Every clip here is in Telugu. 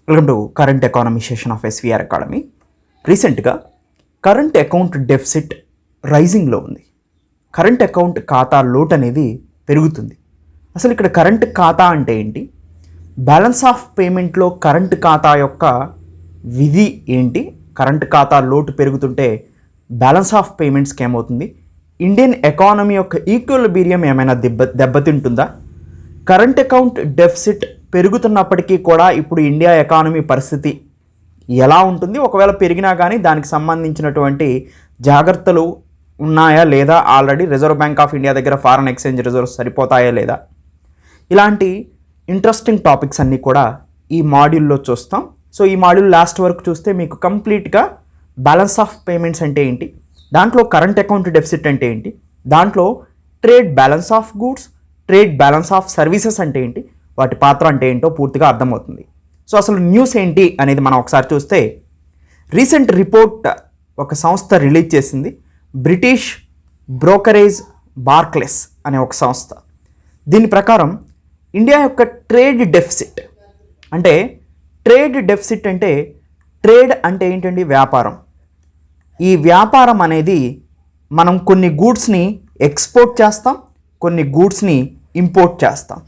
Welcome to current economy session of SVR academy. రీసెంట్గా కరెంట్ అకౌంట్ డెఫిసిట్ రైజింగ్లో ఉంది. కరెంట్ అకౌంట్ ఖాతా లోటు అనేది పెరుగుతుంది. అసలు ఇక్కడ కరెంట్ ఖాతా అంటే ఏంటి, బ్యాలెన్స్ ఆఫ్ పేమెంట్లో కరెంట్ ఖాతా యొక్క విధి ఏంటి, కరెంట్ ఖాతా లోటు పెరుగుతుంటే బ్యాలెన్స్ ఆఫ్ పేమెంట్స్కి ఏమవుతుంది, ఇండియన్ ఎకానమీ యొక్క ఈక్విలిబ్రియం ఏమైనా దెబ్బతింటుందా, కరెంట్ అకౌంట్ డెఫిసిట్ పెరుగుతున్నప్పటికీ కూడా ఇప్పుడు ఇండియా ఎకానమీ పరిస్థితి ఎలా ఉంటుంది, ఒకవేళ పెరిగినా కానీ దానికి సంబంధించినటువంటి జాగ్రత్తలు ఉన్నాయా లేదా, already reserve bank of India దగ్గర ఫారెన్ ఎక్స్చేంజ్ రిజర్వ్స్ సరిపోతాయా లేదా, ఇలాంటి ఇంట్రెస్టింగ్ టాపిక్స్ అన్నీ కూడా ఈ మాడ్యూల్లో చూస్తాం. సో ఈ మాడ్యూల్ లాస్ట్ వరకు చూస్తే మీకు కంప్లీట్గా బ్యాలెన్స్ ఆఫ్ పేమెంట్స్ అంటే ఏంటి, దాంట్లో కరెంట్ అకౌంట్ డెఫిసిట్ అంటే ఏంటి, దాంట్లో trade balance of goods, trade balance of services అంటే ఏంటి, వాటి పాత్ర అంటే ఏంటో పూర్తిగా అర్థమవుతుంది. సో అసలు న్యూస్ ఏంటి అనేది మనం ఒకసారి చూస్తే, రీసెంట్ రిపోర్ట్ ఒక సంస్థ రిలీజ్ చేసింది, బ్రిటిష్ బ్రోకరేజ్ బార్క్లెస్ అనే ఒక సంస్థ. దీని ప్రకారం ఇండియా యొక్క ట్రేడ్ డెఫిసిట్ అంటే, ట్రేడ్ డెఫిసిట్ అంటే ట్రేడ్ అంటే ఏంటండి, వ్యాపారం. ఈ వ్యాపారం అనేది మనం కొన్ని గూడ్స్ని ఎక్స్పోర్ట్ చేస్తాం, కొన్ని గూడ్స్ని ఇంపోర్ట్ చేస్తాం,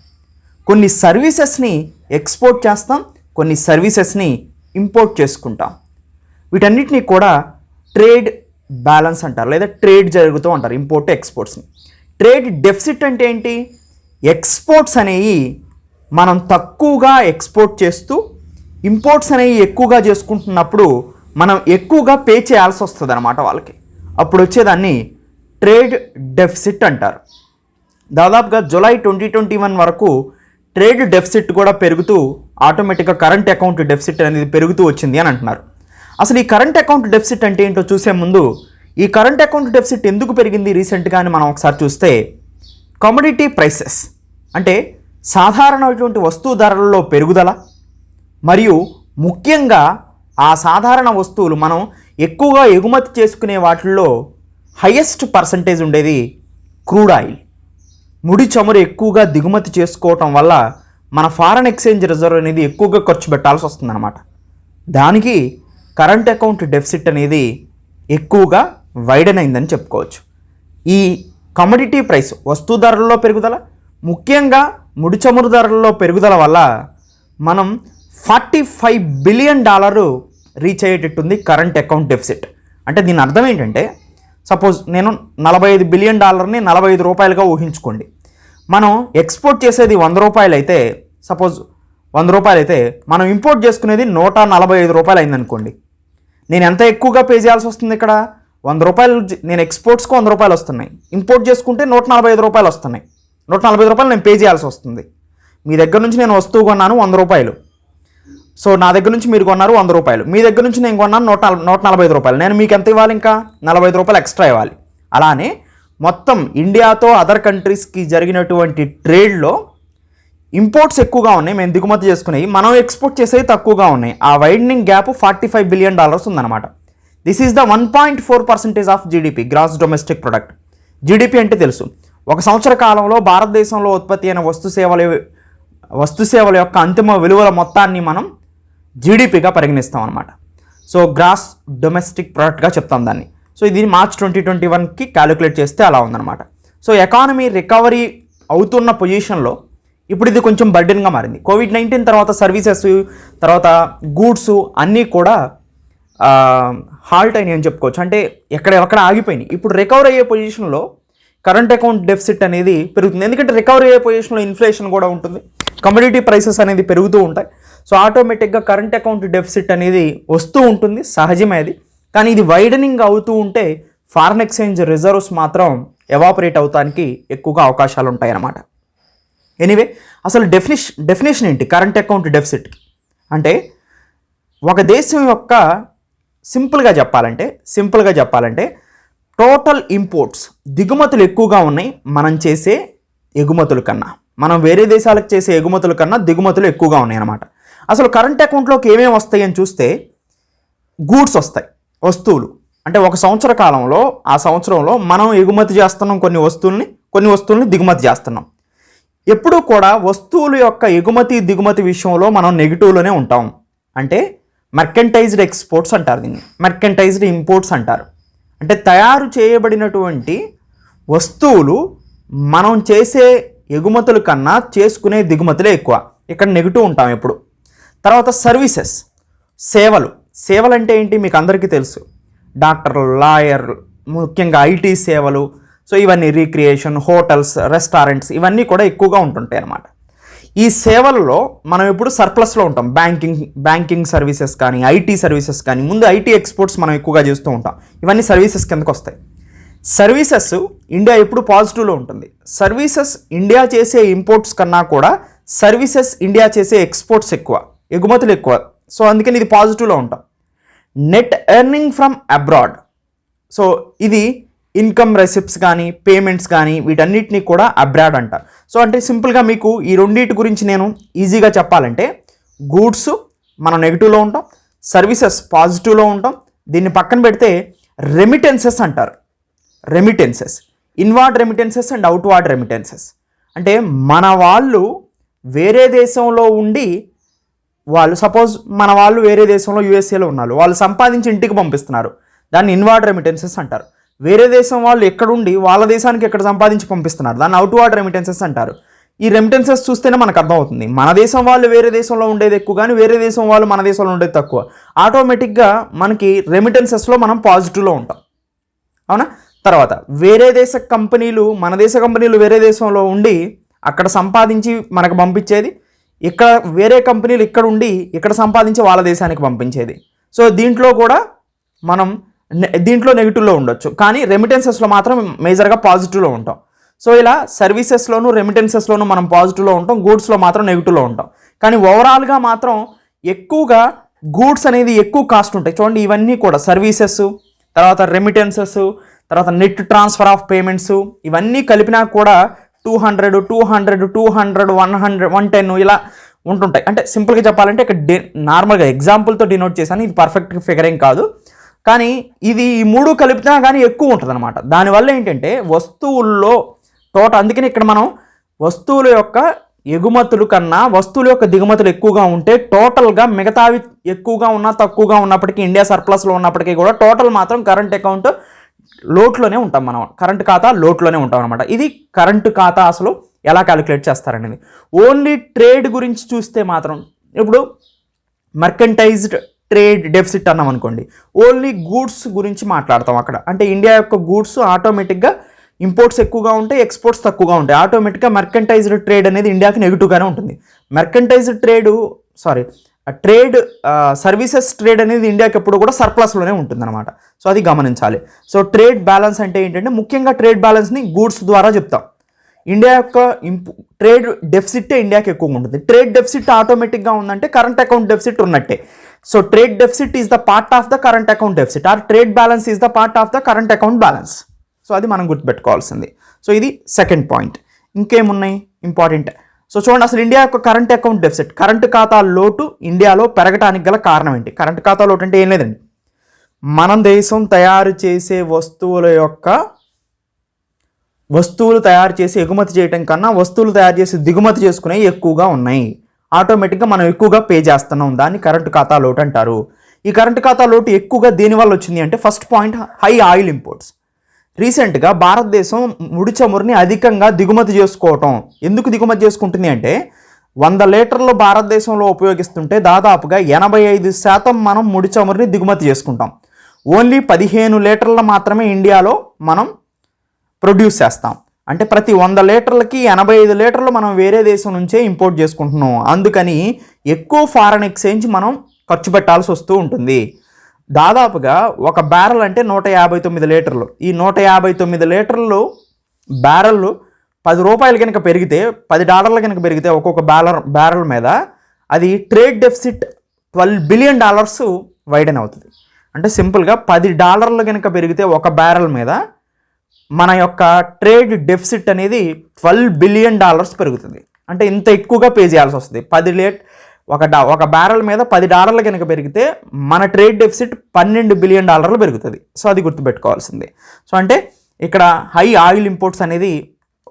కొన్ని సర్వీసెస్ని ఎక్స్పోర్ట్ చేస్తాం, కొన్ని సర్వీసెస్ని ఇంపోర్ట్ చేసుకుంటాం. వీటన్నిటిని కూడా ట్రేడ్ బ్యాలెన్స్ అంటారు, లేదా ట్రేడ్ జరుగుతూ అంటారు, ఇంపోర్ట్ ఎక్స్పోర్ట్స్ని. ట్రేడ్ డెఫిసిట్ అంటే ఏంటి, ఎక్స్పోర్ట్స్ అనేవి మనం తక్కువగా ఎక్స్పోర్ట్ చేస్తూ ఇంపోర్ట్స్ అనేవి ఎక్కువగా చేసుకుంటున్నప్పుడు మనం ఎక్కువగా పే చేయాల్సి వస్తుంది అన్నమాట వాళ్ళకి. అప్పుడు వచ్చేదాన్ని ట్రేడ్ డెఫిసిట్ అంటారు. దాదాపుగా జూలై 2021 వరకు ట్రేడ్ డెఫిసిట్ కూడా పెరుగుతూ ఆటోమేటిక్గా కరెంట్ అకౌంట్ డెఫిసిట్ అనేది పెరుగుతూ వచ్చింది అని అంటున్నారు. అసలు ఈ కరెంట్ అకౌంట్ డెఫిసిట్ అంటే ఏంటో చూసే ముందు, ఈ కరెంట్ అకౌంట్ డెఫిసిట్ ఎందుకు పెరిగింది రీసెంట్గా అని మనం ఒకసారి చూస్తే, కమోడిటీ ప్రైసెస్ అంటే సాధారణమైనటువంటి వస్తువు ధరలలో పెరుగుదల, మరియు ముఖ్యంగా ఆ సాధారణ వస్తువులు మనం ఎక్కువగా ఎగుమతి చేసుకునే వాటిల్లో హైయెస్ట్ పర్సంటేజ్ ఉండేది క్రూడ్ ఆయిల్. ముడి చమురు ఎక్కువగా దిగుమతి చేసుకోవటం వల్ల మన ఫారెన్ ఎక్స్చేంజ్ రిజర్వ్ అనేది ఎక్కువగా ఖర్చు పెట్టాల్సి వస్తుందన్నమాట. దానికి కరెంట్ అకౌంట్ డెఫిసిట్ అనేది ఎక్కువగా వైడెన్ అయిందని చెప్పుకోవచ్చు. ఈ కమోడిటీ ప్రైస్ వస్తు ధరల్లో పెరుగుదల, ముఖ్యంగా ముడి చమురు ధరల్లో పెరుగుదల వల్ల మనం $45 బిలియన్ రీచ్ అయ్యేటట్టుంది కరెంట్ అకౌంట్ డెఫిసిట్. అంటే దీని అర్థం ఏంటంటే, సపోజ్ నేను $45 బిలియన్ 45 రూపాయలుగా ఊహించుకోండి. మనం ఎక్స్పోర్ట్ చేసేది 100 రూపాయలు అయితే, సపోజ్ 100 రూపాయలు అయితే మనం ఇంపోర్ట్ చేసుకునేది 145 రూపాయలు అయిందనుకోండి. నేను ఎంత ఎక్కువగా పే చేయాల్సి వస్తుంది ఇక్కడ, 100 రూపాయలు నేను ఎక్స్పోర్ట్స్కి 100 రూపాయలు వస్తున్నాయి, ఇంపోర్ట్ చేసుకుంటే 145 రూపాయలు వస్తున్నాయి. 145 రూపాయలు నేను పే చేయాల్సి వస్తుంది. మీ దగ్గర నుంచి నేను వస్తువు కొన్నాను 100 రూపాయలు, సో నా దగ్గర నుంచి మీరు కొన్నారు 100 రూపాయలు, మీ దగ్గర నుంచి నేను కొన్నాను 145 రూపాయలు, నేను మీకు ఎంత ఇవ్వాలి, ఇంకా 45 రూపాయలు ఎక్స్ట్రా ఇవ్వాలి. అలానే మొత్తం ఇండియాతో అదర్ కంట్రీస్కి జరిగినటువంటి ట్రేడ్లో ఇంపోర్ట్స్ ఎక్కువగా ఉన్నాయి, మేము దిగుమతి చేసుకునేవి, మనం ఎక్స్పోర్ట్ చేసేవి తక్కువగా ఉన్నాయి. ఆ వైడనింగ్ గ్యాప్ $45 బిలియన్ ఉందన్నమాట. This is the 1.4% of GDP, gross domestic product. GDP అంటే తెలుసు, ఒక సంవత్సర కాలంలో భారతదేశంలో ఉత్పత్తి అయిన వస్తు సేవల యొక్క అంతిమ విలువల మొత్తాన్ని మనం జీడిపిగా పరిగణిస్తాం అనమాట. సో గ్రాస్ డొమెస్టిక్ ప్రొడక్ట్గా చెప్తాం దాన్ని. సో ఇది మార్చ్ 2021కి క్యాలిక్యులేట్ చేస్తే అలా ఉందన్నమాట. సో ఎకానమీ రికవరీ అవుతున్న పొజిషన్లో ఇప్పుడు ఇది కొంచెం బర్డెన్గా మారింది. కోవిడ్-19 తర్వాత సర్వీసెస్, తర్వాత గూడ్స్ అన్నీ కూడా హాల్ట్ అయినాయి అని చెప్పుకోవచ్చు. అంటే ఎక్కడ ఆగిపోయినాయి. ఇప్పుడు రికవర్ అయ్యే పొజిషన్లో కరెంట్ అకౌంట్ డెఫిసిట్ అనేది పెరుగుతుంది. ఎందుకంటే రికవరీ అయ్యే పొజిషన్లో ఇన్ఫ్లేషన్ కూడా ఉంటుంది, కమోడిటీ ప్రైసెస్ అనేది పెరుగుతూ ఉంటాయి. సో ఆటోమేటిక్గా కరెంట్ అకౌంట్ డెఫిసిట్ అనేది వస్తూ ఉంటుంది, సహజమే అది. కానీ ఇది వైడనింగ్ అవుతూ ఉంటే ఫారెన్ ఎక్స్చేంజ్ రిజర్వ్స్ మాత్రం ఎవాపరేట్ అవడానికి ఎక్కువగా అవకాశాలు ఉంటాయి అన్నమాట. ఎనీవే, అసలు డెఫినేషన్ ఏంటి కరెంట్ అకౌంట్ డెఫిసిట్కి అంటే, ఒక దేశం యొక్క సింపుల్గా చెప్పాలంటే టోటల్ ఇంపోర్ట్స్, దిగుమతులు ఎక్కువగా ఉన్నాయి మనం చేసే ఎగుమతుల కన్నా, మనం వేరే దేశాలకు చేసే ఎగుమతుల కన్నా దిగుమతులు ఎక్కువగా ఉన్నాయి అన్నమాట. అసలు కరెంట్ అకౌంట్లోకి ఏమేమి వస్తాయి అని చూస్తే, గూడ్స్ వస్తాయి, వస్తువులు. అంటే ఒక సంవత్సర కాలంలో, ఆ సంవత్సరంలో మనం ఎగుమతి చేస్తున్నాం కొన్ని వస్తువుల్ని దిగుమతి చేస్తున్నాం. ఎప్పుడూ కూడా వస్తువుల యొక్క ఎగుమతి దిగుమతి విషయంలో మనం నెగిటివ్లోనే ఉంటాం. అంటే మర్కెంటైజ్డ్ ఎక్స్పోర్ట్స్ అంటారు, దీన్ని మర్కెంటైజ్డ్ ఇంపోర్ట్స్ అంటారు. అంటే తయారు చేయబడినటువంటి వస్తువులు మనం చేసే ఎగుమతుల కన్నా చేసుకునే దిగుమతులే ఎక్కువ. ఇక్కడ నెగిటివ్ ఉంటాం ఎప్పుడు. తర్వాత సర్వీసెస్, సేవలు అంటే ఏంటి మీకు అందరికీ తెలుసు. డాక్టర్లు, లాయర్లు, ముఖ్యంగా ఐటీ సేవలు, సో ఇవన్నీ రీక్రియేషన్, హోటల్స్, రెస్టారెంట్స్, ఇవన్నీ కూడా ఎక్కువగా ఉంటుంటాయి అన్నమాట. ఈ సేవల్లో మనం ఎప్పుడు సర్ప్లస్లో ఉంటాం. బ్యాంకింగ్ సర్వీసెస్ కానీ, ఐటీ సర్వీసెస్ కానీ, ముందు ఐటీ ఎక్స్పోర్ట్స్ మనం ఎక్కువగా చేస్తూ ఉంటాం. ఇవన్నీ సర్వీసెస్ కిందకు వస్తాయి. సర్వీసెస్ ఇండియా ఎప్పుడు పాజిటివ్లో ఉంటుంది. సర్వీసెస్ ఇండియా చేసే ఇంపోర్ట్స్ కన్నా కూడా సర్వీసెస్ ఇండియా చేసే ఎక్స్పోర్ట్స్ ఎక్కువ, ఎగుమతులు ఎక్కువ. సో అందుకని ఇది పాజిటివ్లో ఉంటాం. Net earning from abroad, so ఇది ఇన్కమ్ రెసిప్ట్స్ కానీ, పేమెంట్స్ కానీ, వీటన్నిటిని కూడా అబ్రాడ్ అంటారు. సో అంటే సింపుల్గా మీకు ఈ రెండింటి గురించి నేను ఈజీగా చెప్పాలంటే, గూడ్స్ మనం నెగిటివ్లో ఉంటాం, సర్వీసెస్ పాజిటివ్లో ఉంటాం. దీన్ని పక్కన పెడితే రెమిటెన్సెస్ అంటారు. Remittances, inward remittances and outward remittances. అంటే మన వాళ్ళు వేరే దేశంలో ఉండి, వాళ్ళు సపోజ్ మన వాళ్ళు వేరే దేశంలో యూఎస్ఏలో ఉన్నారు, వాళ్ళు సంపాదించి ఇంటికి పంపిస్తున్నారు, దాన్ని ఇన్వార్డ్ రెమిటెన్సెస్ అంటారు. వేరే దేశం వాళ్ళు ఎక్కడుండి వాళ్ళ దేశానికి ఎక్కడ సంపాదించి పంపిస్తున్నారు, దాన్ని అవుట్వార్డ్ రెమిటెన్సెస్ అంటారు. ఈ రెమిటెన్సెస్ చూస్తేనే మనకు అర్థమవుతుంది, మన దేశం వాళ్ళు వేరే దేశంలో ఉండేది ఎక్కువ కానీ వేరే దేశం వాళ్ళు మన దేశంలో ఉండేది తక్కువ. ఆటోమేటిక్గా మనకి రెమిటెన్సెస్లో మనం పాజిటివ్లో ఉంటాం, అవునా. తర్వాత వేరే దేశ కంపెనీలు, మన దేశ కంపెనీలు వేరే దేశంలో ఉండి అక్కడ సంపాదించి మనకు పంపించేది, ఇక్కడ వేరే కంపెనీలు ఇక్కడ ఉండి ఇక్కడ సంపాదించి వాళ్ళ దేశానికి పంపించేది. సో దీంట్లో కూడా మనం దీంట్లో నెగిటివ్లో ఉండొచ్చు, కానీ రెమిటెన్సెస్లో మాత్రం మేజర్గా పాజిటివ్లో ఉంటాం. సో ఇలా సర్వీసెస్లోను రెమిటెన్సెస్లోను మనం పాజిటివ్లో ఉంటాం, గూడ్స్లో మాత్రం నెగిటివ్లో ఉంటాం. కానీ ఓవరాల్గా మాత్రం ఎక్కువగా గూడ్స్ అనేది ఎక్కువ కాస్ట్ ఉంటాయి. చూడండి, ఇవన్నీ కూడా సర్వీసెస్, తర్వాత రెమిటెన్సెస్, తర్వాత నెట్ ట్రాన్స్ఫర్ ఆఫ్ పేమెంట్స్, ఇవన్నీ కలిపినా కూడా 200, 100, 110 ఇలా ఉంటుంటాయి. అంటే సింపుల్గా చెప్పాలంటే ఇక్కడ నార్మల్గా ఎగ్జాంపుల్తో డినోట్ చేశాను, ఇది పర్ఫెక్ట్ ఫిగర్ ఏం కాదు, కానీ ఇది ఈ మూడు కలిపినా కానీ ఎక్కువ ఉంటుంది అనమాట. దానివల్ల ఏంటంటే వస్తువుల్లో టోటల్, అందుకని ఇక్కడ మనం వస్తువుల యొక్క ఎగుమతులు కన్నా వస్తువుల యొక్క దిగుమతులు ఎక్కువగా ఉంటే టోటల్గా మిగతావి ఎక్కువగా ఉన్నా తక్కువగా ఉన్నప్పటికీ, ఇండియా సర్ప్లస్లో ఉన్నప్పటికీ కూడా టోటల్ మాత్రం కరెంట్ అకౌంట్ లోట్లోనే ఉంటాం, మనం కరెంట్ ఖాతా లోట్లోనే ఉంటాం అనమాట. ఇది కరెంటు ఖాతా అసలు ఎలా క్యాలిక్యులేట్ చేస్తారనేది. ఓన్లీ ట్రేడ్ గురించి చూస్తే మాత్రం, ఇప్పుడు మర్కెంటైజ్డ్ ట్రేడ్ డెఫిసిట్ అన్నాం అనుకోండి, ఓన్లీ గూడ్స్ గురించి మాట్లాడతాం అక్కడ. అంటే ఇండియా యొక్క గూడ్స్ ఆటోమేటిక్గా ఇంపోర్ట్స్ ఎక్కువగా ఉంటాయి, ఎక్స్పోర్ట్స్ తక్కువగా ఉంటాయి. ఆటోమేటిక్గా మర్కెంటైజ్డ్ ట్రేడ్ అనేది ఇండియాకి నెగిటివ్గానే ఉంటుంది. మర్కెంటైజ్డ్ ట్రేడ్ సర్వీసెస్ ట్రేడ్ అనేది ఇండియాకి ఎప్పుడు కూడా సర్ప్లస్లోనే ఉంటుందన్నమాట. సో అది గమనించాలి. సో ట్రేడ్ బ్యాలెన్స్ అంటే ఏంటంటే, ముఖ్యంగా ట్రేడ్ బ్యాలెన్స్ని గూడ్స్ ద్వారా చెప్తాం. ఇండియా యొక్క ట్రేడ్ డెఫిసిటే ఇండియాకి ఎక్కువగా ఉంటుంది. ట్రేడ్ డెఫిసిట్ ఆటోమేటిక్గా ఉందంటే కరెంట్ అకౌంట్ డెఫిసిట్ ఉన్నట్టే. So trade deficit is the part of the current account deficit, are trade balance is the part of the current account balance. So అది మనం గుర్తుపెట్టుకోవాల్సింది. సో ఇది సెకండ్ పాయింట్. ఇంకేమున్నాయి ఇంపార్టెంట్? సో చూడండి, అసలు ఇండియా యొక్క కరెంట్ అకౌంట్ డెఫిసిట్, కరెంట్ ఖాతా లోటు ఇండియాలో పెరగడానికి గల కారణం ఏంటి? కరెంట్ ఖాతా లోటు అంటే ఏం లేదండి, మన దేశం తయారు చేసే వస్తువులు తయారు చేసి ఎగుమతి చేయడం కన్నా వస్తువులు తయారు చేసి దిగుమతి చేసుకునే ఎక్కువగా ఉన్నాయి. ఆటోమేటిక్గా మనం ఎక్కువగా పే చేస్తున్నాం, దాన్ని కరెంట్ ఖాతా లోటు అంటారు. ఈ కరెంట్ ఖాతా లోటు ఎక్కువగా దేనివల్ల వచ్చింది అంటే, first point high oil imports. రీసెంట్గా భారతదేశం ముడి చమురుని అధికంగా దిగుమతి చేసుకోవటం. ఎందుకు దిగుమతి చేసుకుంటుంది అంటే, 100 లీటర్లు భారతదేశంలో ఉపయోగిస్తుంటే దాదాపుగా 85% మనం ముడి చమురుని దిగుమతి చేసుకుంటాం. ఓన్లీ 15 లీటర్లు మాత్రమే ఇండియాలో మనం ప్రొడ్యూస్ చేస్తాం. అంటే ప్రతి 100 లీటర్లకి 85 లీటర్లు మనం వేరే దేశం నుంచే ఇంపోర్ట్ చేసుకుంటున్నాం. అందుకని ఎక్కువ ఫారెన్ ఎక్స్చేంజ్ మనం ఖర్చు పెట్టాల్సి వస్తూ ఉంటుంది. దాదాపుగా ఒక బ్యారెల్ అంటే 159 లీటర్లు. ఈ 159 లీటర్లు బ్యారెల్ $10 కనుక పెరిగితే, $10 కనుక పెరిగితే ఒక్కొక్క బ్యారెల్ మీద, అది ట్రేడ్ డెఫిసిట్ $12 బిలియన్ వైడెన్ అవుతుంది. అంటే సింపుల్గా $10 కనుక పెరిగితే ఒక బ్యారెల్ మీద మన యొక్క ట్రేడ్ డెఫిసిట్ అనేది $12 బిలియన్ పెరుగుతుంది. అంటే ఇంత ఎక్కువగా పే చేయాల్సి వస్తుంది. ఒక బ్యారెల్ మీద $10 కనుక పెరిగితే మన ట్రేడ్ డెఫిసిట్ $12 బిలియన్ పెరుగుతుంది. సో అది గుర్తుపెట్టుకోవాల్సింది. సో అంటే ఇక్కడ హై ఆయిల్ ఇంపోర్ట్స్ అనేది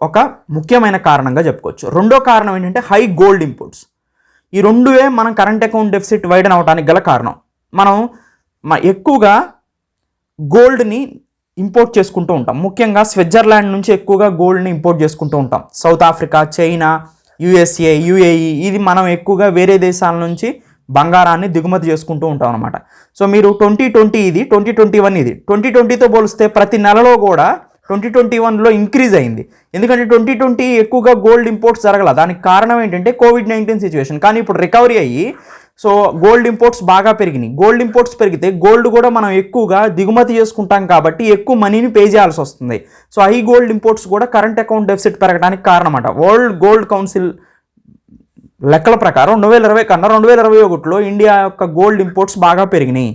ఒక ముఖ్యమైన కారణంగా చెప్పుకోవచ్చు. రెండో కారణం ఏంటంటే హై గోల్డ్ ఇంపోర్ట్స్. ఈ రెండువే మనం కరెంట్ అకౌంట్ డెఫిసిట్ వైడన్ అవడానికి గల కారణం. మనం ఎక్కువగా గోల్డ్ని ఇంపోర్ట్ చేసుకుంటూ ఉంటాం. ముఖ్యంగా స్విట్జర్లాండ్ నుంచి ఎక్కువగా గోల్డ్ని ఇంపోర్ట్ చేసుకుంటూ ఉంటాం. South Africa, China, USA, UAE, ఇది మనం ఎక్కువగా వేరే దేశాల నుంచి బంగారాన్ని దిగుమతి చేసుకుంటూ ఉంటాం అనమాట. సో మీరు 2020 ఇది, 2021 ఇది, 2020తో పోలిస్తే ప్రతి నెలలో కూడా 2021లో ఇంక్రీజ్ అయింది. ఎందుకంటే 2020 ఎక్కువగా గోల్డ్ ఇంపోర్ట్స్ జరగల. దానికి కారణం ఏంటంటే కోవిడ్-19 సిచ్యువేషన్. కానీ ఇప్పుడు రికవరీ అయ్యి సో గోల్డ్ ఇంపోర్ట్స్ బాగా పెరిగినాయి. గోల్డ్ ఇంపోర్ట్స్ పెరిగితే గోల్డ్ కూడా మనం ఎక్కువగా దిగుమతి చేసుకుంటాం కాబట్టి ఎక్కువ మనీని పే చేయాల్సి వస్తుంది. సో హై గోల్డ్ ఇంపోర్ట్స్ కూడా కరెంట్ అకౌంట్ డెఫిసిట్ పెరగడానికి కారణం అన్నమాట. వరల్డ్ గోల్డ్ కౌన్సిల్ లెక్కల ప్రకారం 2020 కన్నా 2021లో ఇండియా యొక్క గోల్డ్ ఇంపోర్ట్స్ బాగా పెరిగినాయి.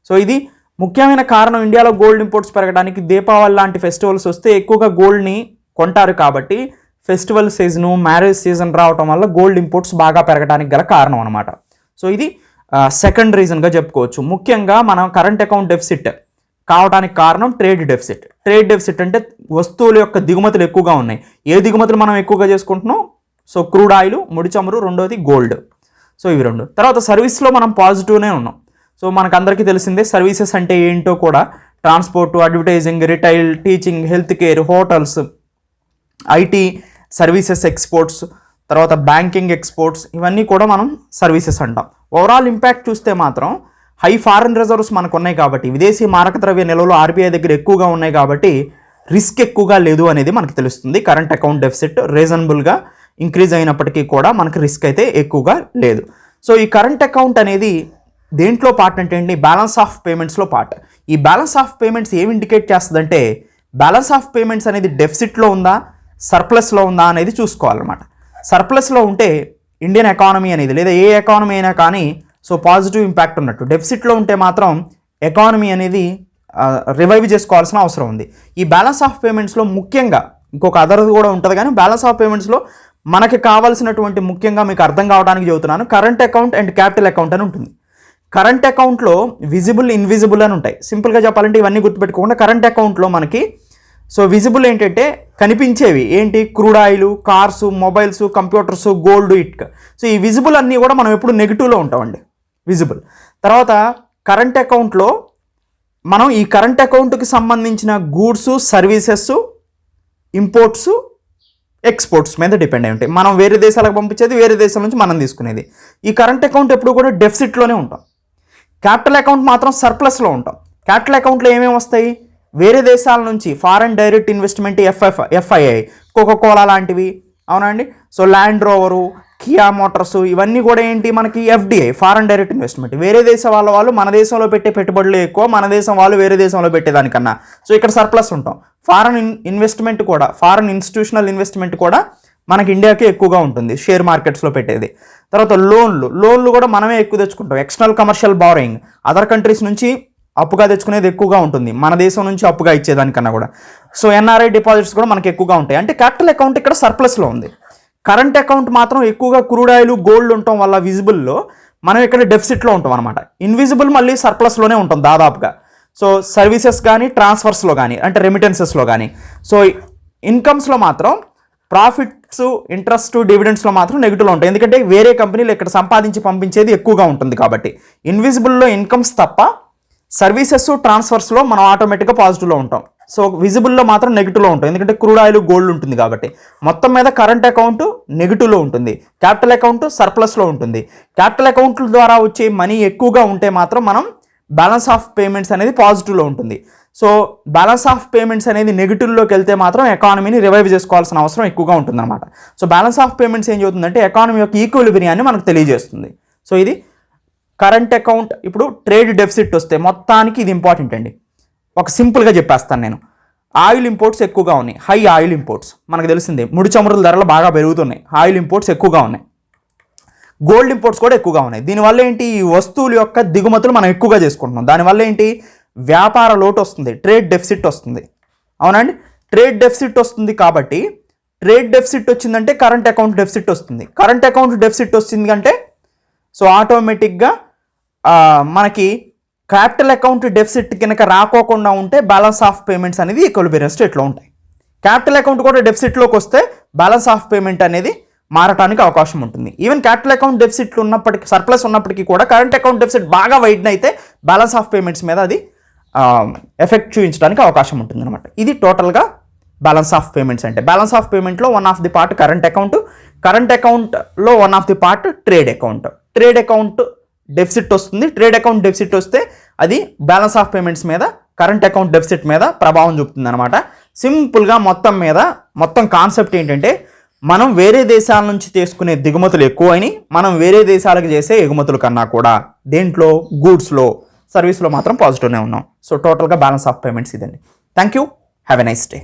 సో ఇది ముఖ్యమైన కారణం. ఇండియాలో గోల్డ్ ఇంపోర్ట్స్ పెరగడానికి దీపావళి లాంటి ఫెస్టివల్స్ వస్తే ఎక్కువగా గోల్డ్ని కొంటారు కాబట్టి ఫెస్టివల్ సీజను, మ్యారేజ్ సీజన్ రావటం వల్ల గోల్డ్ ఇంపోర్ట్స్ బాగా పెరగడానికి గల కారణం అనమాట. సో ఇది సెకండ్ రీజన్గా చెప్పుకోవచ్చు. ముఖ్యంగా మనం కరెంట్ అకౌంట్ డెఫిసిట్ కావడానికి కారణం ట్రేడ్ డెఫిసిట్. ట్రేడ్ డెఫిసిట్ అంటే వస్తువుల యొక్క దిగుమతులు ఎక్కువగా ఉన్నాయి. ఏ దిగుమతులు మనం ఎక్కువగా చేసుకుంటున్నాం? సో క్రూడ్ ఆయిల్, ముడి చమురు, రెండోది గోల్డ్. సో ఇవి రెండు. తర్వాత సర్వీస్లో మనం పాజిటివ్నే ఉన్నాం. సో మనకు అందరికీ తెలిసిందే సర్వీసెస్ అంటే ఏంటో కూడా. Transport, advertising, retail, teaching, health care, hotels, IT services, exports, తర్వాత బ్యాంకింగ్ ఎక్స్పోర్ట్స్, ఇవన్నీ కూడా మనం సర్వీసెస్ అంటాం. ఓవరాల్ ఇంపాక్ట్ చూస్తే మాత్రం హై ఫారెన్ రిజర్వ్స్ మనకు ఉన్నాయి కాబట్టి, విదేశీ మారక ద్రవ్య నిల్వలు ఆర్బీఐ దగ్గర ఎక్కువగా ఉన్నాయి కాబట్టి రిస్క్ ఎక్కువగా లేదు అనేది మనకు తెలుస్తుంది. కరెంట్ అకౌంట్ డెఫిసిట్ రీజనబుల్గా ఇంక్రీజ్ అయినప్పటికీ కూడా మనకు రిస్క్ అయితే ఎక్కువగా లేదు. సో ఈ కరెంట్ అకౌంట్ అనేది దేంట్లో పార్ట్ అంటే అండి, బ్యాలెన్స్ ఆఫ్ పేమెంట్స్లో పార్ట్. ఈ బ్యాలెన్స్ ఆఫ్ పేమెంట్స్ ఏమి ఇండికేట్ చేస్తుందంటే బ్యాలెన్స్ ఆఫ్ పేమెంట్స్ అనేది డెఫిసిట్లో ఉందా, సర్ప్లస్లో ఉందా అనేది చూసుకోవాలన్నమాట. సర్ప్లస్లో ఉంటే ఇండియన్ ఎకానమీ అనేది లేదా ఏ ఎకానమీ అయినా కానీ సో పాజిటివ్ ఇంపాక్ట్ ఉన్నట్టు. డెఫిసిట్లో ఉంటే మాత్రం ఎకానమీ అనేది రివైవ్ చేసుకోవాల్సిన అవసరం ఉంది. ఈ బ్యాలెన్స్ ఆఫ్ పేమెంట్స్లో ముఖ్యంగా ఇంకొక అదర్ కూడా ఉంటుంది, కానీ బ్యాలెన్స్ ఆఫ్ పేమెంట్స్లో మనకి కావాల్సినటువంటి ముఖ్యంగా మీకు అర్థం కావడానికి చెబుతున్నాను, current account and capital account అని ఉంటుంది. కరెంట్ అకౌంట్లో విజిబుల్, ఇన్విజిబుల్ అని ఉంటాయి. సింపుల్గా చెప్పాలంటే ఇవన్నీ గుర్తుపెట్టుకోకుండా కరెంట్ అకౌంట్లో మనకి సో విజిబుల్ ఏంటంటే కనిపించేవి ఏంటి, crude oil, cars, mobiles, computers, gold, ఇట్క. సో ఈ విజిబుల్ అన్నీ కూడా మనం ఎప్పుడు నెగిటివ్లో ఉంటామండి, విజిబుల్. తర్వాత కరెంట్ అకౌంట్లో మనం ఈ కరెంట్ అకౌంట్కి సంబంధించిన గూడ్స్, సర్వీసెస్, ఇంపోర్ట్స్, ఎక్స్పోర్ట్స్ మీద డిపెండ్ అయి ఉంటాయి. మనం వేరే దేశాలకు పంపించేది, వేరే దేశాల నుంచి మనం తీసుకునేది. ఈ కరెంట్ అకౌంట్ ఎప్పుడు కూడా డెఫిసిట్లోనే ఉంటాం. క్యాపిటల్ అకౌంట్ మాత్రం సర్ప్లస్లో ఉంటాం. క్యాపిటల్ అకౌంట్లో ఏమేమి వస్తాయి? వేరే దేశాల నుంచి foreign direct investment, FII, Coca Cola లాంటివి, అవునండి. So land rover, Kia Motors, ఇవన్నీ కూడా ఏంటి మనకి ఎఫ్డిఐ, ఫారెన్ డైరెక్ట్ ఇన్వెస్ట్మెంట్. వేరే దేశం వాళ్ళు మన దేశంలో పెట్టే పెట్టుబడులు ఎక్కువ, మన దేశం వాళ్ళు వేరే దేశంలో పెట్టేదానికన్నా. సో ఇక్కడ సర్ప్లస్ ఉంటాం. ఫారెన్ ఇన్వెస్ట్మెంట్ కూడా, ఫారెన్ ఇన్స్టిట్యూషనల్ ఇన్వెస్ట్మెంట్ కూడా మనకి ఇండియాకి ఎక్కువగా ఉంటుంది, షేర్ మార్కెట్స్లో పెట్టేది. తర్వాత లోన్లు కూడా మనమే ఎక్కువ తెచ్చుకుంటాం. External commercial borrowing, other countries నుంచి అప్పుగా తెచ్చుకునేది ఎక్కువగా ఉంటుంది, మన దేశం నుంచి అప్పుగా ఇచ్చేదానికన్నా కూడా. సో ఎన్ఆర్ఐ డిపాజిట్స్ కూడా మనకి ఎక్కువగా ఉంటాయి. అంటే క్యాపిటల్ అకౌంట్ ఇక్కడ సర్ప్లస్లో ఉంది. కరెంట్ అకౌంట్ మాత్రం ఎక్కువగా క్రూడ్ ఆయిల్, గోల్డ్ ఉండటం వల్ల విజిబుల్లో మనం ఇక్కడ డెఫిసిట్లో ఉంటాం అనమాట. ఇన్విజిబుల్ మళ్ళీ సర్ప్లస్లోనే ఉంటాం దాదాపుగా. సో సర్వీసెస్ కానీ, ట్రాన్స్ఫర్స్లో కానీ, అంటే రెమిటెన్సెస్లో కానీ. సో ఇన్కమ్స్లో మాత్రం ప్రాఫిట్స్, ఇంట్రెస్ట్, డివిడెండ్స్లో మాత్రం నెగిటివ్లో ఉంటాయి. ఎందుకంటే వేరే కంపెనీలు ఇక్కడ సంపాదించి పంపించేది ఎక్కువగా ఉంటుంది కాబట్టి. ఇన్విజిబుల్లో ఇన్కమ్స్ తప్ప సర్వీసెస్, ట్రాన్స్ఫర్స్లో మనం ఆటోమేటిక్గా పాజిటివ్లో ఉంటాం. సో విజిబుల్లో మాత్రం నెగిటివ్లో ఉంటాం, ఎందుకంటే క్రూడ్ ఆయిల్, గోల్డ్ ఉంటుంది కాబట్టి. మొత్తం మీద కరెంట్ అకౌంట్ నెగిటివ్లో ఉంటుంది, క్యాపిటల్ అకౌంట్ సర్ప్లస్లో ఉంటుంది. క్యాపిటల్ అకౌంట్ల ద్వారా వచ్చే మనీ ఎక్కువగా ఉంటే మాత్రం మనం బ్యాలెన్స్ ఆఫ్ పేమెంట్స్ అనేది పాజిటివ్లో ఉంటుంది. సో బ్యాలెన్స్ ఆఫ్ పేమెంట్స్ అనేది నెగిటివ్లోకి వెళ్తే మాత్రం ఎకానమీని రివైవ్ చేసుకోవాల్సిన అవసరం ఎక్కువగా ఉంటుందన్నమాట. సో బ్యాలెన్స్ ఆఫ్ పేమెంట్స్ ఏం చెబుతుందంటే ఎకానమీ యొక్క ఈక్విలిబ్రియాన్ని మనకు తెలియజేస్తుంది. సో ఇది కరెంట్ అకౌంట్. ఇప్పుడు ట్రేడ్ డెఫిసిట్ వస్తే మొత్తానికి ఇది ఇంపార్టెంట్ అండి. ఒక సింపుల్గా చెప్పేస్తాను నేను. ఆయిల్ ఇంపోర్ట్స్ ఎక్కువగా ఉన్నాయి, హై ఆయిల్ ఇంపోర్ట్స్ మనకు తెలిసిందే. ముడి చమురుల ధరలు బాగా పెరుగుతున్నాయి, ఆయిల్ ఇంపోర్ట్స్ ఎక్కువగా ఉన్నాయి. గోల్డ్ ఇంపోర్ట్స్ కూడా ఎక్కువగా ఉన్నాయి. దీనివల్ల ఏంటి, ఈ వస్తువుల యొక్క దిగుమతులు మనం ఎక్కువగా చేసుకుంటున్నాం. దానివల్ల ఏంటి, వ్యాపార లోటు వస్తుంది, ట్రేడ్ డెఫిసిట్ వస్తుంది. అవునండి, ట్రేడ్ డెఫిసిట్ వస్తుంది కాబట్టి ట్రేడ్ డెఫిసిట్ వచ్చిందంటే కరెంట్ అకౌంట్ డెఫిసిట్ వస్తుంది. కరెంట్ అకౌంట్ డెఫిసిట్ వచ్చింది అంటే సో ఆటోమేటిక్గా మనకి క్యాపిటల్ అకౌంట్ డెఫిసిట్ కనుక రాకోకుండా ఉంటే బ్యాలెన్స్ ఆఫ్ పేమెంట్స్ అనేది ఈక్విలిబ్రియం స్టేట్లో ఉంటాయి. క్యాపిటల్ అకౌంట్ కూడా డెఫిసిట్లోకి వస్తే బ్యాలెన్స్ ఆఫ్ పేమెంట్ అనేది మారటానికి అవకాశం ఉంటుంది. ఈవెన్ క్యాపిటల్ అకౌంట్ డెఫిసిట్లు ఉన్నప్పటికీ, సర్ప్లస్ ఉన్నప్పటికీ కూడా కరెంట్ అకౌంట్ డెఫిసిట్ బాగా వైడ్న్ అయితే బ్యాలెన్స్ ఆఫ్ పేమెంట్స్ మీద అది ఎఫెక్ట్ చూపించడానికి అవకాశం ఉంటుంది అనమాట. ఇది టోటల్గా బ్యాలెన్స్ ఆఫ్ పేమెంట్స్ అంటే. బ్యాలెన్స్ ఆఫ్ పేమెంట్లో one of the part current account, current అకౌంట్లో one of the part trade account. Trade account deficit వస్తుంది. ట్రేడ్ అకౌంట్ డెఫిసిట్ వస్తే అది బ్యాలెన్స్ ఆఫ్ పేమెంట్స్ మీద, కరెంట్ అకౌంట్ డెఫిసిట్ మీద ప్రభావం చూపుతుంది అనమాట. సింపుల్గా మొత్తం కాన్సెప్ట్ ఏంటంటే, మనం వేరే దేశాల నుంచి తీసుకునే దిగుమతులు ఎక్కువని, మనం వేరే దేశాలకు చేసే ఎగుమతుల కన్నా కూడా దేంట్లో, గూడ్స్లో, సర్వీస్లో మాత్రం పాజిటివ్నే ఉన్నాం. సో టోటల్గా బ్యాలెన్స్ ఆఫ్ పేమెంట్స్ ఇదండి. Thank you, have a nice day.